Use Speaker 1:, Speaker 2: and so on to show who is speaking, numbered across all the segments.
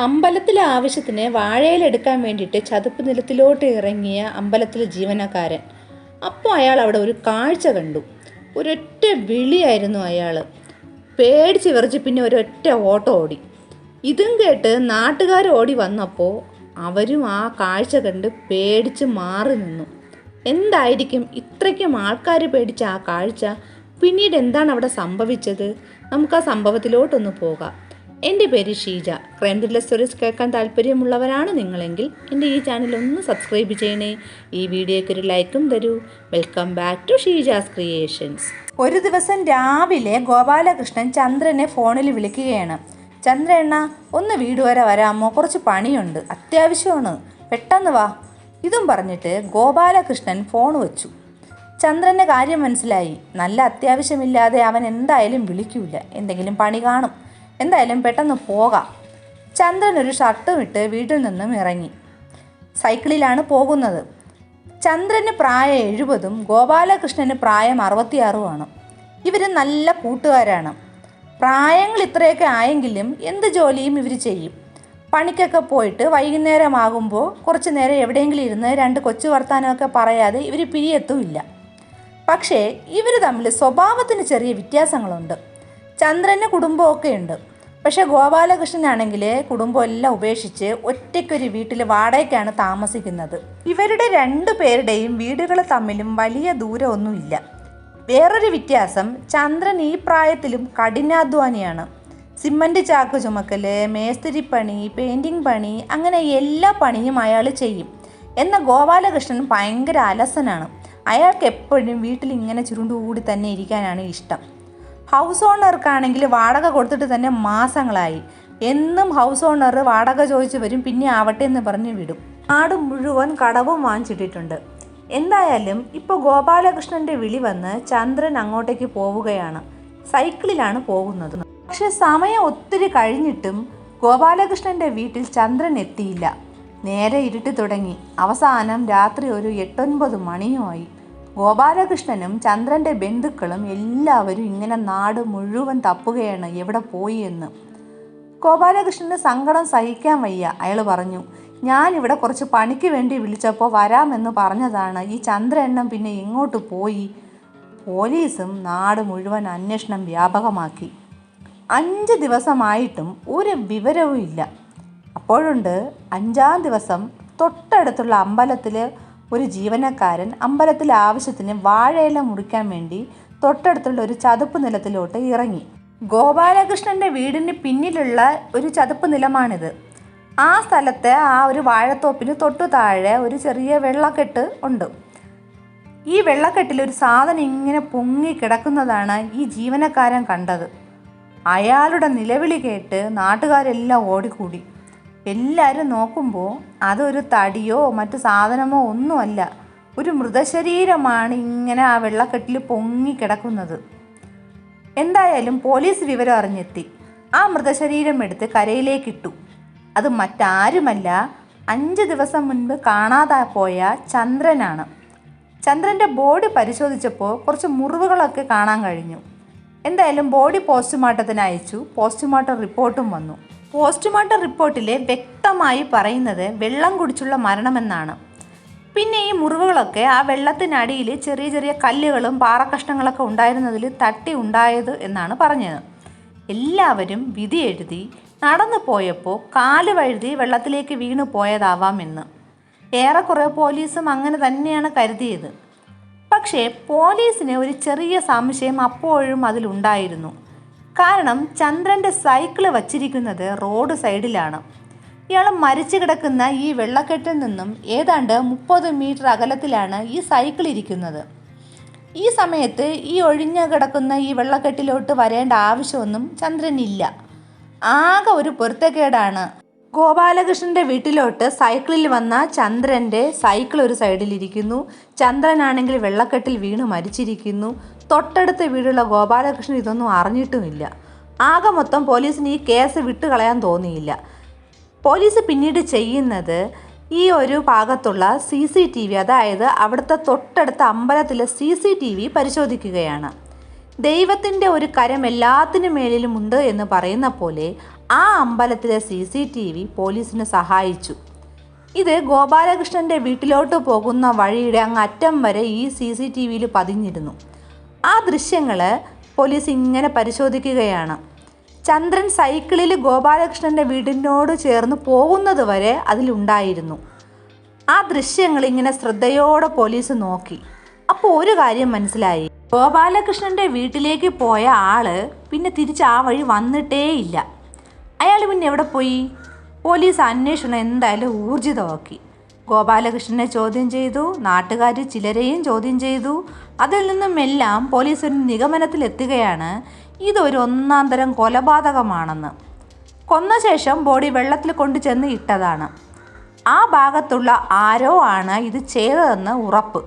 Speaker 1: അമ്പലത്തിലെ ആവശ്യത്തിന് വാഴയിലെടുക്കാൻ വേണ്ടിയിട്ട് ചതുപ്പ് നിലത്തിലോട്ട് ഇറങ്ങിയ അമ്പലത്തിലെ ജീവനക്കാരൻ. അപ്പോൾ അയാൾ അവിടെ ഒരു കാഴ്ച കണ്ടു. ഒരൊറ്റ വിളിയായിരുന്നു അയാൾ. പേടിച്ച് വിറച്ച് പിന്നെ ഒരൊറ്റ ഓട്ടം ഓടി. ഇതും കേട്ട് നാട്ടുകാർ ഓടി വന്നപ്പോൾ അവരും ആ കാഴ്ച കണ്ട് പേടിച്ച് മാറി നിന്നു. എന്തായിരിക്കും ഇത്രയ്ക്കും ആൾക്കാർ പേടിച്ച ആ കാഴ്ച? പിന്നീട് എന്താണ് അവിടെ സംഭവിച്ചത്? നമുക്ക് ആ സംഭവത്തിലോട്ടൊന്ന് പോകാം. എൻ്റെ പേര് ഷീജ. ക്രൈം ത്രില്ലർ സ്റ്റോറീസ് കേൾക്കാൻ താല്പര്യമുള്ളവരാണ് നിങ്ങളെങ്കിൽ എൻ്റെ ഈ ചാനൽ ഒന്ന് സബ്സ്ക്രൈബ് ചെയ്യണേ. ഈ വീഡിയോയ്ക്ക് ഒരു ലൈക്കും തരൂ. Welcome back to Sheeja's creations. ഒരു ദിവസം രാവിലെ ഗോപാലകൃഷ്ണൻ ചന്ദ്രനെ ഫോണിൽ വിളിക്കുകയാണ്. ചന്ദ്രണ്ണ, ഒന്ന് വീട് വരെ വരാമോ? കുറച്ച് പണിയുണ്ട്, അത്യാവശ്യമാണ്, പെട്ടെന്ന് വാ. ഇതും പറഞ്ഞിട്ട് ഗോപാലകൃഷ്ണൻ ഫോൺ വെച്ചു. ചന്ദ്രൻ്റെ കാര്യം മനസ്സിലായി. നല്ല അത്യാവശ്യമില്ലാതെ അവൻ എന്തായാലും വിളിക്കൂല, എന്തെങ്കിലും പണി കാണും. എന്തായാലും പെട്ടെന്ന് പോകാം. ചന്ദ്രൻ ഒരു ഷർട്ടും ഇട്ട് വീട്ടിൽ നിന്നും ഇറങ്ങി. സൈക്കിളിലാണ് പോകുന്നത്. ചന്ദ്രന് പ്രായം 70, ഗോപാലകൃഷ്ണന് പ്രായം 66. ഇവർ നല്ല കൂട്ടുകാരാണ്. പ്രായങ്ങൾ ഇത്രയൊക്കെ ആയെങ്കിലും എന്ത് ജോലിയും ഇവർ ചെയ്യും. പണിക്കൊക്കെ പോയിട്ട് വൈകുന്നേരമാകുമ്പോൾ കുറച്ച് നേരം എവിടെയെങ്കിലും ഇരുന്ന് രണ്ട് കൊച്ചു വർത്താനമൊക്കെ പറയാതെ ഇവർ പിരിയെത്തുമില്ല. പക്ഷേ ഇവർ തമ്മിൽ സ്വഭാവത്തിന് ചെറിയ വ്യത്യാസങ്ങളുണ്ട്. ചന്ദ്രന് കുടുംബമൊക്കെ ഉണ്ട്. പക്ഷേ ഗോപാലകൃഷ്ണനാണെങ്കിൽ കുടുംബം എല്ലാം ഉപേക്ഷിച്ച് ഒറ്റയ്ക്കൊരു വീട്ടിൽ വാടകയ്ക്കാണ് താമസിക്കുന്നത്. ഇവരുടെ രണ്ടുപേരുടെയും വീടുകൾ തമ്മിലും വലിയ ദൂരമൊന്നുമില്ല. വേറൊരു വ്യത്യാസം, ചന്ദ്രൻ ഈ പ്രായത്തിലും കഠിനാധ്വാനിയാണ്. സിമൻറ്റ് ചാക്ക് ചുമക്കൽ, മേസ്തിരിപ്പണി, പെയിൻറ്റിങ് പണി, അങ്ങനെ എല്ലാ പണിയും അയാൾ ചെയ്യും. എന്നാൽ ഗോപാലകൃഷ്ണൻ ഭയങ്കര അലസനാണ്. അയാൾക്ക് എപ്പോഴും വീട്ടിൽ ഇങ്ങനെ ചുരുണ്ടുകൂടി തന്നെ ഇരിക്കാനാണ് ഇഷ്ടം. ഹൗസ് ഓണർക്കാണെങ്കിൽ വാടക കൊടുത്തിട്ട് തന്നെ മാസങ്ങളായി. എന്നും ഹൗസ് ഓണർ വാടക ചോദിച്ച് വരും, പിന്നെ ആവട്ടെ എന്ന് പറഞ്ഞ് വിടും. നാട് മുഴുവൻ കടവും വാങ്ങിച്ചിട്ടിട്ടുണ്ട്. എന്തായാലും ഇപ്പോൾ ഗോപാലകൃഷ്ണൻ്റെ വിളി വന്ന് ചന്ദ്രൻ അങ്ങോട്ടേക്ക് പോവുകയാണ്. സൈക്കിളിലാണ് പോകുന്നത്. പക്ഷെ സമയം ഒത്തിരി കഴിഞ്ഞിട്ടും ഗോപാലകൃഷ്ണൻ്റെ വീട്ടിൽ ചന്ദ്രൻ എത്തിയില്ല. നേരെ ഇരുട്ടി തുടങ്ങി. അവസാനം രാത്രി ഒരു 8-9 മണിയുമായി. ഗോപാലകൃഷ്ണനും ചന്ദ്രൻ്റെ ബന്ധുക്കളും എല്ലാവരും ഇങ്ങനെ നാട് മുഴുവൻ തപ്പുകയാണ് എവിടെ പോയി എന്ന്. ഗോപാലകൃഷ്ണന് സങ്കടം സഹിക്കാൻ വയ്യ. അയാൾ പറഞ്ഞു, ഞാനിവിടെ കുറച്ച് പണിക്ക് വേണ്ടി വിളിച്ചപ്പോൾ വരാമെന്ന് പറഞ്ഞതാണ്. ഈ ചന്ദ്രണ്ണൻ പിന്നെ എങ്ങോട്ട് പോയി? പോലീസും നാട് മുഴുവൻ അന്വേഷണം വ്യാപകമാക്കി. 5 ദിവസമായിട്ടും ഒരു വിവരവും ഇല്ല. അപ്പോഴുണ്ട് 5-ാം ദിവസം തൊട്ടടുത്തുള്ള അമ്പലത്തിൽ ഒരു ജീവനക്കാരൻ അമ്പലത്തിലെ ആവശ്യത്തിന് വാഴയില മുറിക്കാൻ വേണ്ടി തൊട്ടടുത്തുള്ള ഒരു ചതുപ്പ് നിലത്തിലോട്ട് ഇറങ്ങി. ഗോപാലകൃഷ്ണൻ്റെ വീടിന് പിന്നിലുള്ള ഒരു ചതുപ്പ് നിലമാണിത്. ആ സ്ഥലത്തെ ആ ഒരു വാഴത്തോപ്പിന് തൊട്ടു താഴെ ഒരു ചെറിയ വെള്ളക്കെട്ട് ഉണ്ട്. ഈ വെള്ളക്കെട്ടിൽ ഒരു സാധനം ഇങ്ങനെ പൊങ്ങി കിടക്കുന്നതാണ് ഈ ജീവനക്കാരൻ കണ്ടത്. അയാളുടെ നിലവിളി കേട്ട് നാട്ടുകാരെല്ലാം ഓടിക്കൂടി. എല്ലാവരും നോക്കുമ്പോൾ അതൊരു തടിയോ മറ്റു സാധനമോ ഒന്നുമല്ല, ഒരു മൃതശരീരമാണ് ഇങ്ങനെ ആ വെള്ളക്കെട്ടിൽ പൊങ്ങി കിടക്കുന്നത്. എന്തായാലും പോലീസ് വിവരം അറിഞ്ഞെത്തി. ആ മൃതശരീരം എടുത്ത് കരയിലേക്കിട്ടു. അത് മറ്റാരുമല്ല, 5 ദിവസം മുൻപ് കാണാതെ പോയ ചന്ദ്രനാണ്. ചന്ദ്രൻ്റെ ബോഡി പരിശോധിച്ചപ്പോൾ കുറച്ച് മുറിവുകളൊക്കെ കാണാൻ കഴിഞ്ഞു. എന്തായാലും ബോഡി പോസ്റ്റ്മോർട്ടത്തിന് അയച്ചു. പോസ്റ്റ്മോർട്ടം റിപ്പോർട്ടും വന്നു. പോസ്റ്റ്മോർട്ടം റിപ്പോർട്ടിൽ വ്യക്തമായി പറയുന്നത് വെള്ളം കുടിച്ചുള്ള മരണമെന്നാണ്. പിന്നെ ഈ മുറിവുകളൊക്കെ ആ വെള്ളത്തിനടിയിൽ ചെറിയ ചെറിയ കല്ലുകളും പാറക്കഷ്ണങ്ങളൊക്കെ ഉണ്ടായിരുന്നതിൽ തട്ടി ഉണ്ടായത് എന്നാണ് പറഞ്ഞത്. എല്ലാവരും വിധി എഴുതി നടന്നു പോയപ്പോൾ കാല് വഴുതി വെള്ളത്തിലേക്ക് വീണു പോയതാവാമെന്ന്. ഏറെക്കുറെ പോലീസും അങ്ങനെ തന്നെയാണ് കരുതിയത്. പക്ഷേ പോലീസിന് ഒരു ചെറിയ സംശയം അപ്പോഴും അതിലുണ്ടായിരുന്നു. കാരണം ചന്ദ്രൻ്റെ സൈക്കിള് വച്ചിരിക്കുന്നത് റോഡ് സൈഡിലാണ്. ഇയാൾ മരിച്ചു കിടക്കുന്ന ഈ വെള്ളക്കെട്ടിൽ നിന്നും ഏതാണ്ട് 30 മീറ്റർ അകലത്തിലാണ് ഈ സൈക്കിൾ ഇരിക്കുന്നത്. ഈ സമയത്ത് ഈ ഒഴിഞ്ഞു കിടക്കുന്ന ഈ വെള്ളക്കെട്ടിലോട്ട് വരേണ്ട ആവശ്യമൊന്നും ചന്ദ്രനില്ല. ആകെ ഒരു പൊരുത്തക്കേടാണ്. ഗോപാലകൃഷ്ണൻ്റെ വീട്ടിലോട്ട് സൈക്കിളിൽ വന്ന ചന്ദ്രൻ്റെ സൈക്കിൾ ഒരു സൈഡിലിരിക്കുന്നു. ചന്ദ്രനാണെങ്കിൽ വെള്ളക്കെട്ടിൽ വീണ് മരിച്ചിരിക്കുന്നു. തൊട്ടടുത്ത വീടുള്ള ഗോപാലകൃഷ്ണൻ ഇതൊന്നും അറിഞ്ഞിട്ടുമില്ല. ആകെ മൊത്തം പോലീസിന് ഈ കേസ് വിട്ടുകളയാൻ തോന്നിയില്ല. പോലീസ് പിന്നീട് ചെയ്യുന്നത് ഈ ഒരു ഭാഗത്തുള്ള CCTV, അതായത് അവിടുത്തെ തൊട്ടടുത്ത അമ്പലത്തിലെ CCTV പരിശോധിക്കുകയാണ്. ദൈവത്തിൻ്റെ ഒരു കരം എല്ലാത്തിനും മേലിലും ഉണ്ട് എന്ന് പറയുന്ന പോലെ ആ അമ്പലത്തിലെ CCTV പോലീസിന് സഹായിച്ചു. ഇത് ഗോപാലകൃഷ്ണൻ്റെ വീട്ടിലോട്ട് പോകുന്ന വഴിയുടെ അങ്ങ് അറ്റം വരെ ഈ CCTVയിൽ പതിഞ്ഞിരുന്നു. ആ ദൃശ്യങ്ങൾ പോലീസ് ഇങ്ങനെ പരിശോധിക്കുകയാണ്. ചന്ദ്രൻ സൈക്കിളിൽ ഗോപാലകൃഷ്ണൻ്റെ വീടിനോട് ചേർന്ന് പോകുന്നത് വരെ അതിലുണ്ടായിരുന്നു. ആ ദൃശ്യങ്ങൾ ഇങ്ങനെ ശ്രദ്ധയോടെ പോലീസ് നോക്കി. അപ്പോൾ ഒരു കാര്യം മനസ്സിലായി. ഗോപാലകൃഷ്ണൻ്റെ വീട്ടിലേക്ക് പോയ ആള് പിന്നെ തിരിച്ച് ആ വഴി വന്നിട്ടേയില്ല. അയാൾ പിന്നെ എവിടെ പോയി? പോലീസ് അന്വേഷണം എന്തായാലും ഊർജിതമാക്കി. ഗോപാലകൃഷ്ണനെ ചോദ്യം ചെയ്തു, നാട്ടുകാർ ചിലരെയും ചോദ്യം ചെയ്തു. അതിൽ നിന്നുമെല്ലാം പോലീസ് ഒരു നിഗമനത്തിലെത്തുകയാണ്, ഇതൊരു ഒന്നാം തരം കൊലപാതകമാണെന്ന്. കൊന്ന ശേഷം ബോഡി വെള്ളത്തിൽ കൊണ്ടുചെന്ന് ഇട്ടതാണ്. ആ ഭാഗത്തുള്ള ആരോ ആണ് ഇത് ചെയ്തതെന്ന് ഉറപ്പ്.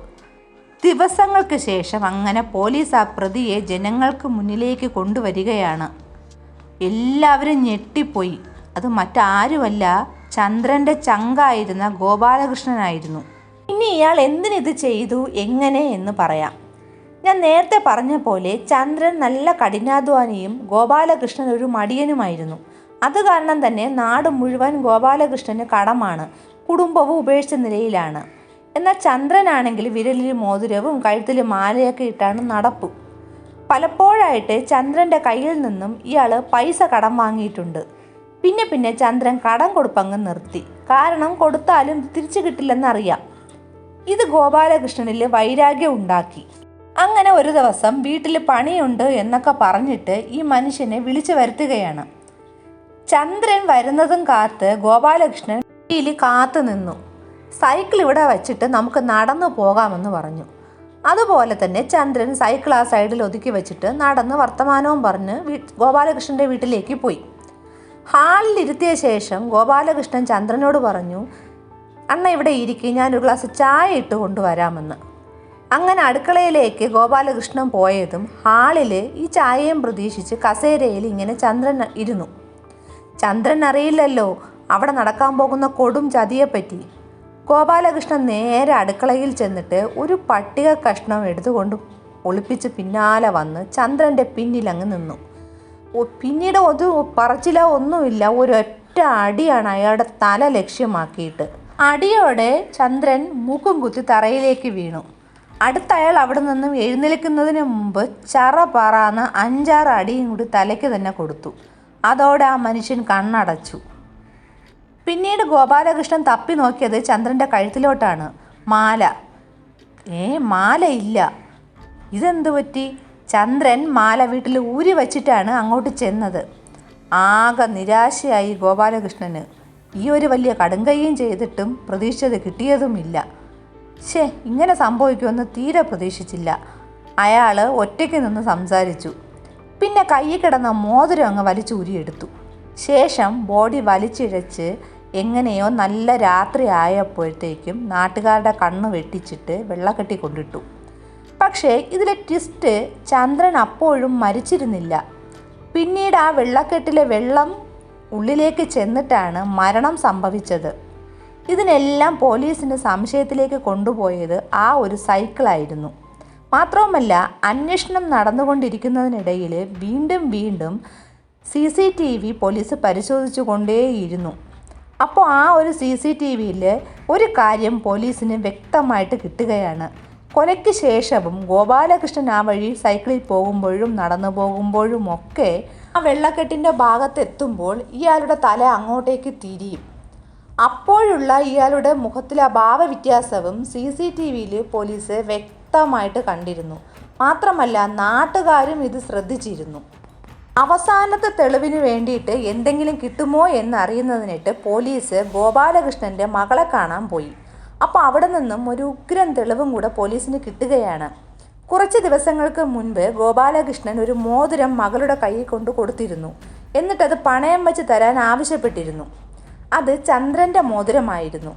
Speaker 1: ദിവസങ്ങൾക്ക് ശേഷം അങ്ങനെ പോലീസ് ആ പ്രതിയെ ജനങ്ങൾക്ക് മുന്നിലേക്ക് കൊണ്ടുവരികയാണ്. എല്ലാവരും ഞെട്ടിപ്പോയി. അത് മറ്റാരുമല്ല, ചന്ദ്രൻ്റെ ചങ്കായിരുന്ന ഗോപാലകൃഷ്ണനായിരുന്നു. ഇനി ഇയാൾ എന്തിനിത് ചെയ്തു, എങ്ങനെ എന്ന് പറയാം. ഞാൻ നേരത്തെ പറഞ്ഞ പോലെ ചന്ദ്രൻ നല്ല കഠിനാധ്വാനിയും ഗോപാലകൃഷ്ണൻ ഒരു മടിയനുമായിരുന്നു. അത് കാരണം തന്നെ നാട് മുഴുവൻ ഗോപാലകൃഷ്ണന് കടമാണ്. കുടുംബവും ഉപേക്ഷിച്ച നിലയിലാണ്. എന്നാൽ ചന്ദ്രനാണെങ്കിൽ വിരലിൽ മോതിരവും കഴുത്തിൽ മാലയൊക്കെ ഇട്ടാണ് നടപ്പ്. പലപ്പോഴായിട്ട് ചന്ദ്രൻ്റെ കയ്യിൽ നിന്നും ഇയാൾ പൈസ കടം വാങ്ങിയിട്ടുണ്ട്. പിന്നെ ചന്ദ്രൻ കടം കൊടുപ്പങ്ങ് നിർത്തി. കാരണം കൊടുത്താലും തിരിച്ചു കിട്ടില്ലെന്നറിയാം. ഇത് ഗോപാലകൃഷ്ണനിൽ വൈരാഗ്യം ഉണ്ടാക്കി. അങ്ങനെ ഒരു ദിവസം വീട്ടിൽ പണിയുണ്ട് എന്നൊക്കെ പറഞ്ഞിട്ട് ഈ മനുഷ്യനെ വിളിച്ചു വരുത്തുകയാണ്. ചന്ദ്രൻ വരുന്നതും കാത്ത് ഗോപാലകൃഷ്ണൻ വീട്ടിൽ കാത്തു നിന്നു. സൈക്കിൾ ഇവിടെ വച്ചിട്ട് നമുക്ക് നടന്നു പോകാമെന്ന് പറഞ്ഞു. അതുപോലെ തന്നെ ചന്ദ്രൻ സൈക്കിൾ ആ സൈഡിൽ ഒതുക്കി വെച്ചിട്ട് നടന്ന് വർത്തമാനവും പറഞ്ഞ് ഗോപാലകൃഷ്ണൻ്റെ വീട്ടിലേക്ക് പോയി. ഹാളിൽ ഇരുത്തിയ ശേഷം ഗോപാലകൃഷ്ണൻ ചന്ദ്രനോട് പറഞ്ഞു, അണ്ണ ഇവിടെ ഇരിക്കും, ഞാനൊരു ഗ്ലാസ് ചായ ഇട്ട് കൊണ്ടുവരാമെന്ന്. അങ്ങനെ അടുക്കളയിലേക്ക് ഗോപാലകൃഷ്ണൻ പോയതും ഹാളിൽ ഈ ചായയും പ്രതീക്ഷിച്ച് കസേരയിൽ ഇങ്ങനെ ചന്ദ്രൻ ഇരുന്നു. ചന്ദ്രൻ അറിയില്ലല്ലോ അവിടെ നടക്കാൻ പോകുന്ന കൊടും ചതിയെപ്പറ്റി. ഗോപാലകൃഷ്ണൻ നേരെ അടുക്കളയിൽ ചെന്നിട്ട് ഒരു പട്ടിക കഷ്ണം എടുത്തുകൊണ്ട് ഒളിപ്പിച്ച് പിന്നാലെ വന്ന് ചന്ദ്രൻ്റെ പിന്നിലങ്ങ് നിന്നു. പിന്നീട് ഒരു പറച്ചിലോ ഒന്നുമില്ല, ഒരൊറ്റ അടിയാണ് അയാളുടെ തല ലക്ഷ്യമാക്കിയിട്ട്. അടിയോടെ ചന്ദ്രൻ മൂക്കും കുത്തി തറയിലേക്ക് വീണു. അടുത്ത അയാൾ അവിടെ നിന്നും എഴുന്നേൽക്കുന്നതിന് മുമ്പ് ചറ പറന്ന് 5-6 അടിയും കൂടി തലയ്ക്ക് തന്നെ കൊടുത്തു. അതോടെ ആ മനുഷ്യൻ കണ്ണടച്ചു. പിന്നീട് ഗോപാലകൃഷ്ണൻ തപ്പി നോക്കിയത് ചന്ദ്രൻ്റെ കഴുത്തിലോട്ടാണ്. മാല. മാലയില്ല. ഇതെന്തു പറ്റി? ചന്ദ്രൻ മാല വീട്ടിൽ ഊരി വച്ചിട്ടാണ് അങ്ങോട്ട് ചെന്നത്. ആകെ നിരാശയായി ഗോപാലകൃഷ്ണന്. ഈ ഒരു വലിയ കടുങ്കയും ചെയ്തിട്ടും പ്രതീക്ഷിച്ചത് കിട്ടിയതുമില്ല. ഇങ്ങനെ സംഭവിക്കുമെന്ന് തീരെ പ്രതീക്ഷിച്ചില്ല. അയാൾ ഒറ്റയ്ക്ക് നിന്ന് സംസാരിച്ചു. പിന്നെ കയ്യിൽ കിടന്ന മോതിരം അങ്ങ് വലിച്ചൂരിയെടുത്തു. ശേഷം ബോഡി വലിച്ചിഴച്ച് എങ്ങനെയോ നല്ല രാത്രി ആയപ്പോഴത്തേക്കും നാട്ടുകാരുടെ കണ്ണ് വെട്ടിച്ചിട്ട് വെള്ളക്കെട്ടി കൊണ്ടിട്ടു. പക്ഷേ ഇതിലെ ട്വിസ്റ്റ്, ചന്ദ്രൻ അപ്പോഴും മരിച്ചിരുന്നില്ല. പിന്നീട് ആ വെള്ളക്കെട്ടിലെ വെള്ളം ഉള്ളിലേക്ക് ചെന്നിട്ടാണ് മരണം സംഭവിച്ചത്. ഇതിനെല്ലാം പോലീസിന് സംശയത്തിലേക്ക് കൊണ്ടുപോയത് ആ ഒരു സൈക്കിളായിരുന്നു. മാത്രവുമല്ല, അന്വേഷണം നടന്നുകൊണ്ടിരിക്കുന്നതിനിടയിൽ വീണ്ടും CCTV പോലീസ് പരിശോധിച്ചു കൊണ്ടേയിരുന്നു. അപ്പോൾ ആ ഒരു CCTVയിൽ ഒരു കാര്യം പോലീസിന് വ്യക്തമായിട്ട് കിട്ടുകയാണ്. കൊലയ്ക്ക് ശേഷവും ഗോപാലകൃഷ്ണൻ ആ വഴി സൈക്കിളിൽ പോകുമ്പോഴും നടന്നു പോകുമ്പോഴും ഒക്കെ ആ വെള്ളക്കെട്ടിൻ്റെ ഭാഗത്തെത്തുമ്പോൾ ഇയാളുടെ തല അങ്ങോട്ടേക്ക് തിരിയും. അപ്പോഴുള്ള ഇയാളുടെ മുഖത്തിലെ ഭാവവ്യത്യാസവും CCTVയിൽ പോലീസ് വ്യക്തമായിട്ട് കണ്ടിരുന്നു. മാത്രമല്ല, നാട്ടുകാരും ഇത് ശ്രദ്ധിച്ചിരുന്നു. അവസാനത്തെ തെളിവിന് വേണ്ടിയിട്ട് എന്തെങ്കിലും കിട്ടുമോ എന്നറിയുന്നതിനായിട്ട് പോലീസ് ഗോപാലകൃഷ്ണൻ്റെ മകളെ കാണാൻ പോയി. അപ്പോൾ അവിടെ നിന്നും ഒരു ഉഗ്രൻ തെളിവും കൂടെ പോലീസിന് കിട്ടുകയാണ്. കുറച്ച് ദിവസങ്ങൾക്ക് മുൻപ് ഗോപാലകൃഷ്ണൻ ഒരു മോതിരം മകളുടെ കയ്യിൽ കൊണ്ട് കൊടുത്തിരുന്നു. എന്നിട്ടത് പണയം വെച്ച് തരാൻ ആവശ്യപ്പെട്ടിരുന്നു. അത് ചന്ദ്രൻ്റെ മോതിരമായിരുന്നു.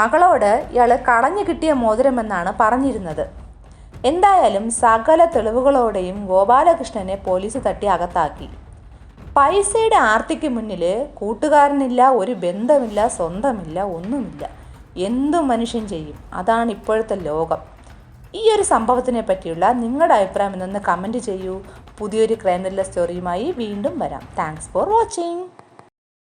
Speaker 1: മകളോട് ഇയാൾ കളഞ്ഞു കിട്ടിയ മോതിരമെന്നാണ് പറഞ്ഞിരുന്നത്. എന്തായാലും സകല തെളിവുകളോടെയും ഗോപാലകൃഷ്ണനെ പോലീസ് തട്ടി അകത്താക്കി. പൈസയുടെ ആർത്തിക്ക് മുന്നിൽ കൂട്ടുകാരനില്ല, ഒരു ബന്ധമില്ല, സ്വന്തമില്ല, ഒന്നുമില്ല. എന്തു മനുഷ്യൻ ചെയ്യും. അതാണ് ഇപ്പോഴത്തെ ലോകം. ഈ ഒരു സംഭവത്തിനെ പറ്റിയുള്ള നിങ്ങളുടെ അഭിപ്രായം എന്നൊന്ന് കമൻറ്റ് ചെയ്യൂ. പുതിയൊരു ക്രൈം ത്രില്ലർ സ്റ്റോറിയുമായി വീണ്ടും വരാം. Thanks for watching.